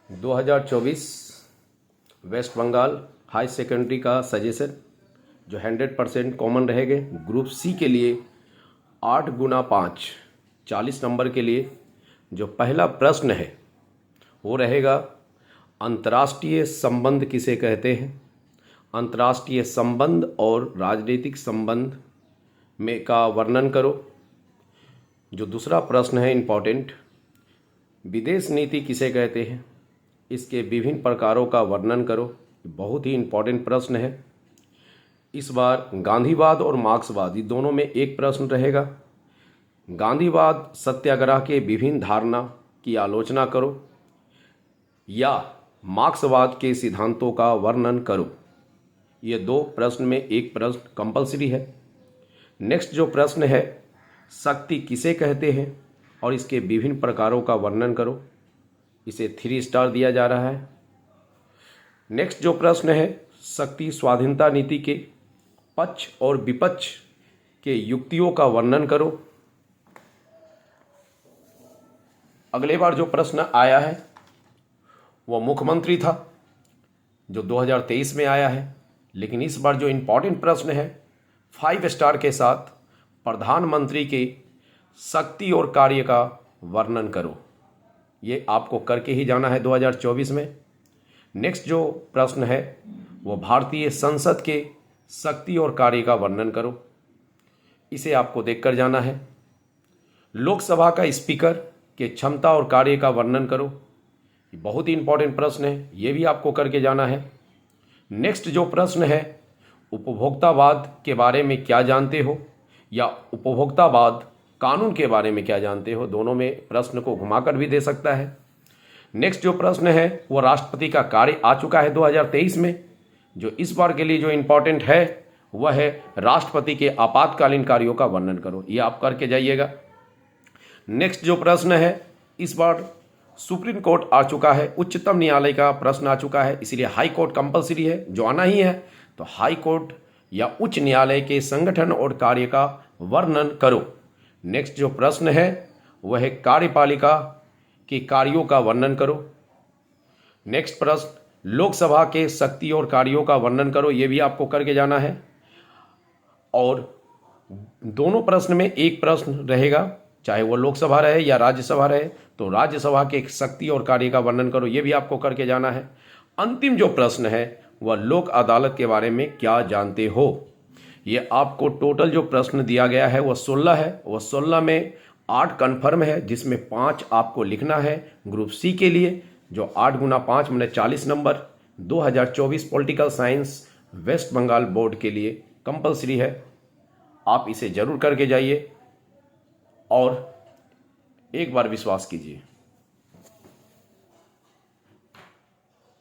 2024 waste Bengal high secondary का suggestion जो 100% common रहेंगे। ग्रुप सी के लिए 8 गुना 5 40 नंबर के लिए जो पहला प्रश्न है वो रहेगा, अंतर्राष्ट्रीय संबंध किसे कहते हैं। अंतर्राष्ट्रीय संबंध और राजनीतिक संबंध में का वर्णन करो। जो दूसरा प्रश्न है इम्पॉर्टेंट, विदेश नीति किसे कहते हैं, इसके विभिन्न प्रकारों का वर्णन करो। बहुत ही इम्पॉर्टेंट प्रश्न है। इस बार गांधीवाद और मार्क्सवाद, ये दोनों में एक प्रश्न रहेगा। गांधीवाद सत्याग्रह के विभिन्न धारणा की आलोचना करो या मार्क्सवाद के सिद्धांतों का वर्णन करो। ये दो प्रश्न में एक प्रश्न कंपलसरी है। नेक्स्ट जो प्रश्न है, शक्ति किसे कहते हैं और इसके विभिन्न प्रकारों का वर्णन करो। इसे 3 स्टार दिया जा रहा है। नेक्स्ट जो प्रश्न है, शक्ति स्वाधीनता नीति के पक्ष और विपक्ष के युक्तियों का वर्णन करो। अगले बार जो प्रश्न आया है वो मुख्यमंत्री था जो 2023 में आया है, लेकिन इस बार जो इम्पॉर्टेंट प्रश्न है 5 स्टार के साथ, प्रधानमंत्री के शक्ति और कार्य का वर्णन करो। ये आपको करके ही जाना है 2024 में। नेक्स्ट जो प्रश्न है वो भारतीय संसद के शक्ति और कार्य का वर्णन करो। इसे आपको देखकर जाना है। लोकसभा का स्पीकर के क्षमता और कार्य का वर्णन करो। ये बहुत ही इंपॉर्टेंट प्रश्न है, ये भी आपको करके जाना है। नेक्स्ट जो प्रश्न है, उपभोक्तावाद के बारे में क्या जानते हो या उपभोक्तावाद कानून के बारे में क्या जानते हो। दोनों में प्रश्न को घुमाकर भी दे सकता है। नेक्स्ट जो प्रश्न है वो राष्ट्रपति का कार्य आ चुका है 2023 में। जो इस बार के लिए जो इम्पोर्टेंट है वह है राष्ट्रपति के आपातकालीन कार्यों का वर्णन करो। ये आप करके जाइएगा। नेक्स्ट जो प्रश्न है, इस बार सुप्रीम कोर्ट आ चुका है, उच्चतम न्यायालय का प्रश्न आ चुका है, इसलिए हाई कोर्ट कंपलसरी है, जो आना ही है। तो हाई कोर्ट या उच्च न्यायालय के संगठन और कार्य का वर्णन करो। नेक्स्ट जो प्रश्न है वह है कार्यपालिका के कार्यों का वर्णन करो। नेक्स्ट प्रश्न, लोकसभा के शक्ति और कार्यों का वर्णन करो। ये भी आपको करके जाना है। और दोनों प्रश्न में एक प्रश्न रहेगा, चाहे वो लोकसभा रहे या राज्यसभा रहे, तो राज्यसभा के शक्ति और कार्य का वर्णन करो। ये भी आपको करके जाना है। अंतिम जो प्रश्न है वह लोक अदालत के बारे में क्या जानते हो। ये आपको टोटल जो प्रश्न दिया गया है वह 16 है। वह 16 में 8 कन्फर्म है, जिसमें 5 आपको लिखना है ग्रुप सी के लिए। जो 8 गुना 5 मैंने 40 नंबर 2024 political science west Bengal board के लिए कंपलसरी है। आप इसे जरूर करके जाइए और एक बार विश्वास कीजिए।